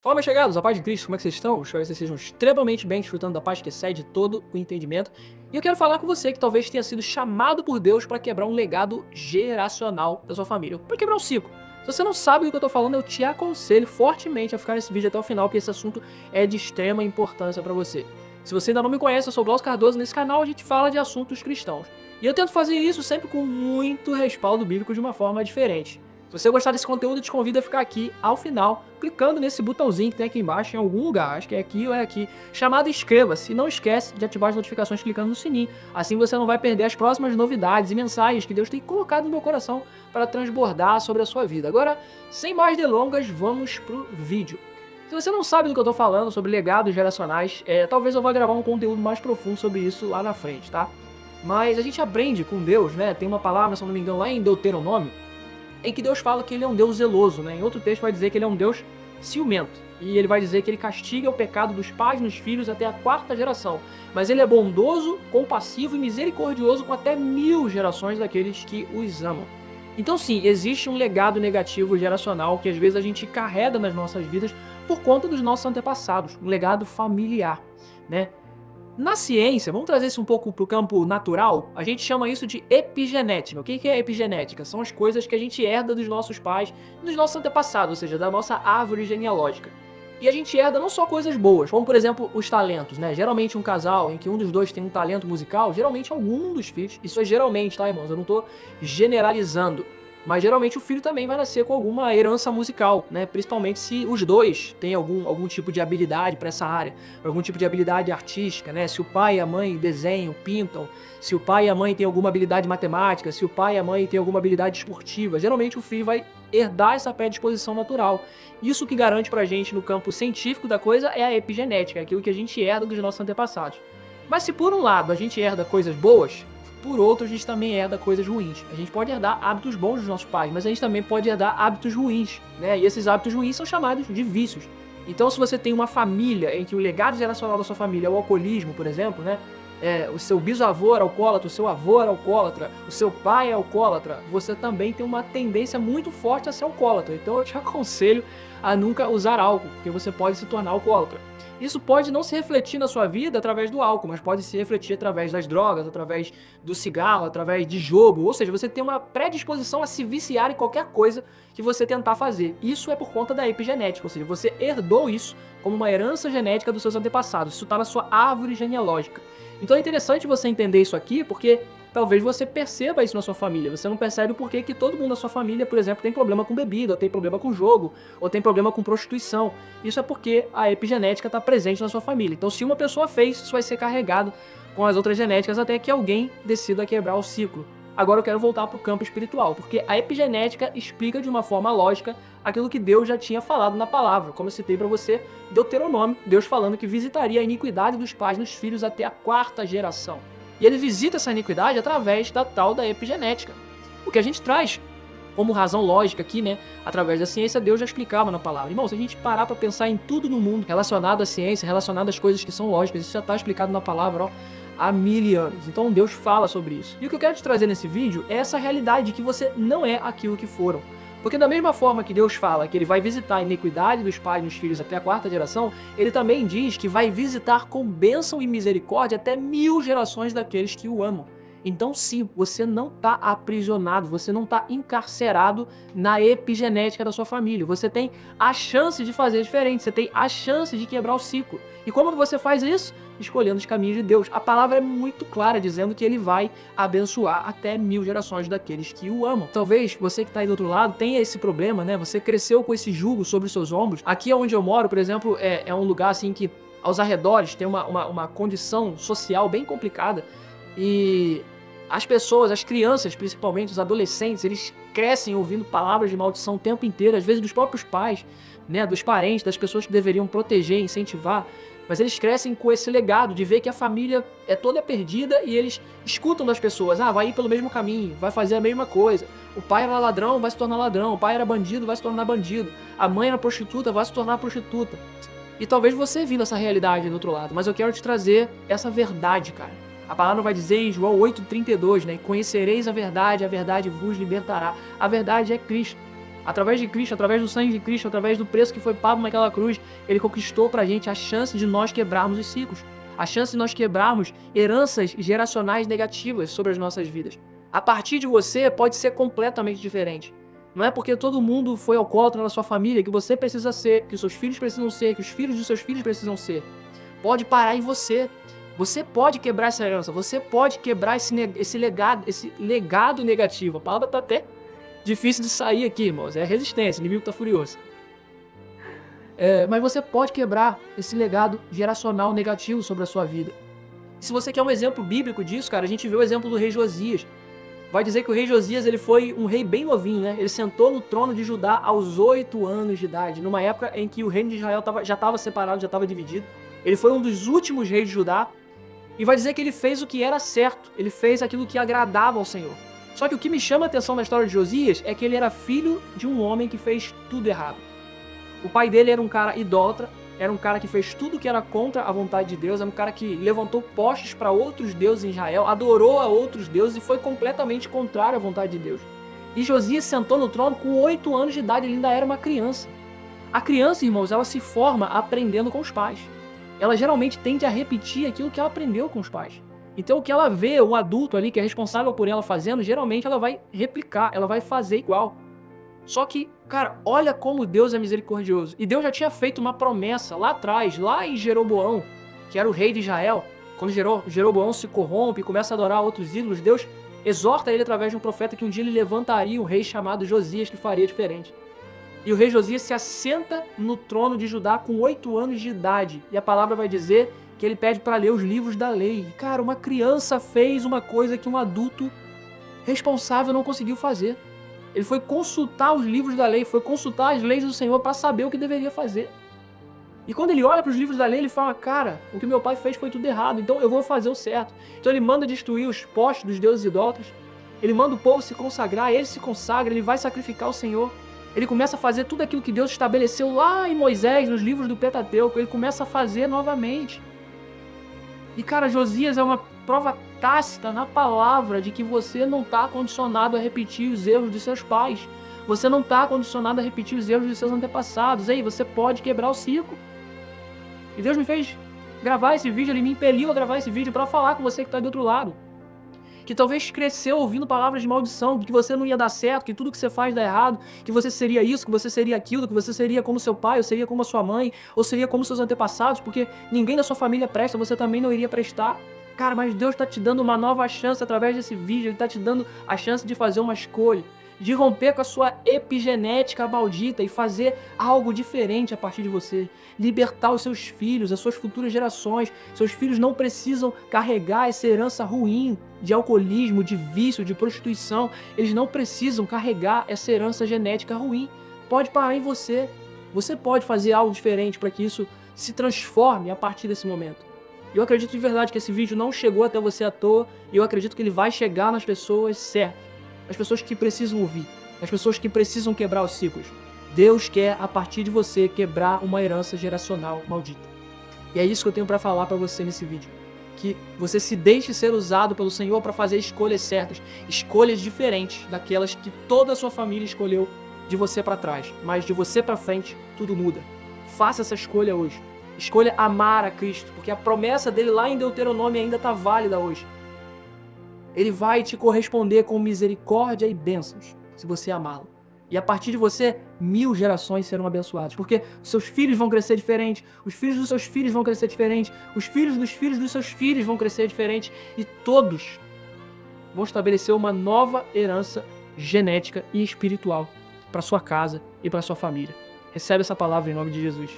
Fala, meus chegados, a paz de Cristo, como é que vocês estão? Espero que vocês estejam extremamente bem, desfrutando da paz que excede todo o entendimento. E eu quero falar com você que talvez tenha sido chamado por Deus para quebrar um legado geracional da sua família, para quebrar um ciclo. Se você não sabe do que eu tô falando, eu te aconselho fortemente a ficar nesse vídeo até o final, porque esse assunto é de extrema importância para você. Se você ainda não me conhece, eu sou o Glaucio Cardoso, nesse canal a gente fala de assuntos cristãos. E eu tento fazer isso sempre com muito respaldo bíblico de uma forma diferente. Se você gostar desse conteúdo, eu te convido a ficar aqui ao final, clicando nesse botãozinho que tem aqui embaixo, em algum lugar, acho que é aqui ou é aqui, chamado inscreva-se. E não esquece de ativar as notificações clicando no sininho. Assim você não vai perder as próximas novidades e mensagens que Deus tem colocado no meu coração para transbordar sobre a sua vida. Agora, sem mais delongas, vamos pro vídeo. Se você não sabe do que eu tô falando sobre legados geracionais, talvez eu vá gravar um conteúdo mais profundo sobre isso lá na frente, tá? Mas a gente aprende com Deus, né? Tem uma palavra, se eu não me engano, lá em Deuteronômio, em que Deus fala que ele é um Deus zeloso, né? Em outro texto vai dizer que ele é um Deus ciumento. E ele vai dizer que ele castiga o pecado dos pais nos filhos até a quarta geração. Mas ele é bondoso, compassivo e misericordioso com até 1000 gerações daqueles que os amam. Então sim, existe um legado negativo geracional que às vezes a gente carrega nas nossas vidas por conta dos nossos antepassados, um legado familiar, né? Na ciência, vamos trazer isso um pouco para o campo natural, a gente chama isso de epigenética. O que é epigenética? São as coisas que a gente herda dos nossos pais, dos nossos antepassados, ou seja, da nossa árvore genealógica. E a gente herda não só coisas boas, como por exemplo os talentos, né? Geralmente um casal em que um dos dois tem um talento musical, geralmente algum dos filhos, isso é geralmente, tá, irmãos? Eu não tô generalizando. Mas geralmente o filho também vai nascer com alguma herança musical, né? Principalmente se os dois têm algum tipo de habilidade para essa área, algum tipo de habilidade artística, né? Se o pai e a mãe desenham, pintam, se o pai e a mãe têm alguma habilidade matemática, se o pai e a mãe têm alguma habilidade esportiva, geralmente o filho vai herdar essa predisposição natural. Isso que garante pra gente no campo científico da coisa é a epigenética, aquilo que a gente herda dos nossos antepassados. Mas se por um lado a gente herda coisas boas, por outro, a gente também herda coisas ruins. A gente pode herdar hábitos bons dos nossos pais, mas a gente também pode herdar hábitos ruins, né? E esses hábitos ruins são chamados de vícios. Então, se você tem uma família em que o legado geracional da sua família é o alcoolismo, por exemplo, né? O seu bisavô era alcoólatra, o seu avô era alcoólatra, o seu pai é alcoólatra, você também tem uma tendência muito forte a ser alcoólatra. Então, eu te aconselho a nunca usar álcool, porque você pode se tornar alcoólatra. Isso pode não se refletir na sua vida através do álcool, mas pode se refletir através das drogas, através do cigarro, através de jogo. Ou seja, você tem uma predisposição a se viciar em qualquer coisa que você tentar fazer. Isso é por conta da epigenética, ou seja, você herdou isso como uma herança genética dos seus antepassados. Isso está na sua árvore genealógica. Então é interessante você entender isso aqui, porque talvez você perceba isso na sua família. Você não percebe o porquê que todo mundo na sua família, por exemplo, tem problema com bebida, ou tem problema com jogo, ou tem problema com prostituição. Isso é porque a epigenética está presente na sua família. Então, se uma pessoa fez, isso vai ser carregado com as outras genéticas até que alguém decida quebrar o ciclo. Agora eu quero voltar para o campo espiritual, porque a epigenética explica de uma forma lógica aquilo que Deus já tinha falado na palavra. Como eu citei para você, Deuteronômio, Deus falando que visitaria a iniquidade dos pais nos filhos até a quarta geração. E ele visita essa iniquidade através da tal da epigenética. O que a gente traz como razão lógica aqui, né, através da ciência, Deus já explicava na palavra. Irmão, se a gente parar para pensar em tudo no mundo relacionado à ciência, relacionado às coisas que são lógicas, isso já está explicado na palavra, ó, há 1000 anos. Então Deus fala sobre isso. E o que eu quero te trazer nesse vídeo é essa realidade de que você não é aquilo que foram. Porque da mesma forma que Deus fala que ele vai visitar a iniquidade dos pais nos filhos até a quarta geração, ele também diz que vai visitar com bênção e misericórdia até 1000 gerações daqueles que o amam. Então sim, você não está aprisionado, você não está encarcerado na epigenética da sua família. Você tem a chance de fazer diferente, você tem a chance de quebrar o ciclo. E como você faz isso? Escolhendo os caminhos de Deus. A palavra é muito clara, dizendo que ele vai abençoar até 1000 gerações daqueles que o amam. Talvez você que está aí do outro lado tenha esse problema, né? Você cresceu com esse jugo sobre os seus ombros. Aqui onde eu moro, por exemplo, é um lugar assim que aos arredores tem uma condição social bem complicada. E as pessoas, as crianças, principalmente os adolescentes, eles crescem ouvindo palavras de maldição o tempo inteiro, às vezes dos próprios pais, né, dos parentes, das pessoas que deveriam proteger, incentivar, mas eles crescem com esse legado de ver que a família é toda perdida e eles escutam das pessoas, vai ir pelo mesmo caminho, vai fazer a mesma coisa. O pai era ladrão, vai se tornar ladrão, o pai era bandido, vai se tornar bandido, a mãe era prostituta, vai se tornar prostituta. E talvez você vindo essa realidade do outro lado, mas eu quero te trazer essa verdade, cara. A palavra vai dizer em João 8,32, né? Conhecereis a verdade vos libertará. A verdade é Cristo. Através de Cristo, através do sangue de Cristo, através do preço que foi pago naquela cruz, ele conquistou pra gente a chance de nós quebrarmos os ciclos. A chance de nós quebrarmos heranças geracionais negativas sobre as nossas vidas. A partir de você pode ser completamente diferente. Não é porque todo mundo foi alcoólatra na sua família que você precisa ser, que os seus filhos precisam ser, que os filhos dos seus filhos precisam ser. Pode parar em você. Você pode quebrar essa herança, você pode quebrar esse legado negativo. A palavra tá até difícil de sair aqui, irmãos. É resistência, o inimigo tá furioso. Mas você pode quebrar esse legado geracional negativo sobre a sua vida. E se você quer um exemplo bíblico disso, cara, a gente vê o exemplo do rei Josias. Vai dizer que o rei Josias ele foi um rei bem novinho, né? Ele sentou no trono de Judá aos 8 anos de idade, numa época em que o reino de Israel já estava separado, já estava dividido. Ele foi um dos últimos reis de Judá. E vai dizer que ele fez o que era certo, ele fez aquilo que agradava ao Senhor. Só que o que me chama a atenção na história de Josias é que ele era filho de um homem que fez tudo errado. O pai dele era um cara idólatra, era um cara que fez tudo que era contra a vontade de Deus, era um cara que levantou postes para outros deuses em Israel, adorou a outros deuses e foi completamente contrário à vontade de Deus. E Josias sentou no trono com 8 anos de idade, ele ainda era uma criança. A criança, irmãos, ela se forma aprendendo com os pais. Ela geralmente tende a repetir aquilo que ela aprendeu com os pais. Então o que ela vê, o adulto ali que é responsável por ela fazendo, geralmente ela vai replicar, ela vai fazer igual. Só que, cara, olha como Deus é misericordioso. E Deus já tinha feito uma promessa lá atrás, lá em Jeroboão, que era o rei de Israel. Quando Jeroboão se corrompe e começa a adorar outros ídolos, Deus exorta ele através de um profeta que um dia ele levantaria um rei chamado Josias que faria diferente. E o rei Josias se assenta no trono de Judá com 8 anos de idade. E a palavra vai dizer que ele pede para ler os livros da lei. E, cara, uma criança fez uma coisa que um adulto responsável não conseguiu fazer. Ele foi consultar os livros da lei, foi consultar as leis do Senhor para saber o que deveria fazer. E quando ele olha para os livros da lei, ele fala, cara, o que meu pai fez foi tudo errado, então eu vou fazer o certo. Então ele manda destruir os postes dos deuses idólatras, ele manda o povo se consagrar, ele se consagra, ele vai sacrificar o Senhor. Ele começa a fazer tudo aquilo que Deus estabeleceu lá em Moisés, nos livros do Pentateuco, ele começa a fazer novamente. E cara, Josias é uma prova tácita na palavra de que você não está condicionado a repetir os erros dos seus pais. Você não está condicionado a repetir os erros dos seus antepassados. Ei, você pode quebrar o ciclo. E Deus me fez gravar esse vídeo, ele me impeliu a gravar esse vídeo para falar com você que está do outro lado. Que talvez cresceu ouvindo palavras de maldição, de que você não ia dar certo, que tudo que você faz dá errado, que você seria isso, que você seria aquilo, que você seria como seu pai, ou seria como a sua mãe, ou seria como seus antepassados, porque ninguém da sua família presta, você também não iria prestar. Cara, mas Deus está te dando uma nova chance através desse vídeo, Ele está te dando a chance de fazer uma escolha, de romper com a sua epigenética maldita e fazer algo diferente a partir de você. Libertar os seus filhos, as suas futuras gerações. Seus filhos não precisam carregar essa herança ruim de alcoolismo, de vício, de prostituição. Eles não precisam carregar essa herança genética ruim. Pode parar em você. Você pode fazer algo diferente para que isso se transforme a partir desse momento. Eu acredito de verdade que esse vídeo não chegou até você à toa e eu acredito que ele vai chegar nas pessoas certas. As pessoas que precisam ouvir, as pessoas que precisam quebrar os ciclos. Deus quer, a partir de você, quebrar uma herança geracional maldita. E é isso que eu tenho para falar para você nesse vídeo. Que você se deixe ser usado pelo Senhor para fazer escolhas certas, escolhas diferentes daquelas que toda a sua família escolheu de você para trás. Mas de você para frente, tudo muda. Faça essa escolha hoje. Escolha amar a Cristo, porque a promessa dele lá em Deuteronômio ainda está válida hoje. Ele vai te corresponder com misericórdia e bênçãos, se você amá-lo. E a partir de você, 1000 gerações serão abençoadas. Porque seus filhos vão crescer diferente, os filhos dos seus filhos vão crescer diferente, os filhos dos seus filhos vão crescer diferente. E todos vão estabelecer uma nova herança genética e espiritual para sua casa e para sua família. Recebe essa palavra em nome de Jesus.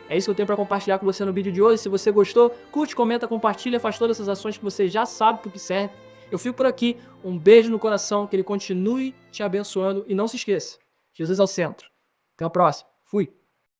É isso que eu tenho para compartilhar com você no vídeo de hoje. Se você gostou, curte, comenta, compartilha, faz todas essas ações que você já sabe para o que serve. Eu fico por aqui, um beijo no coração, que Ele continue te abençoando e não se esqueça, Jesus é o centro. Até a próxima, fui!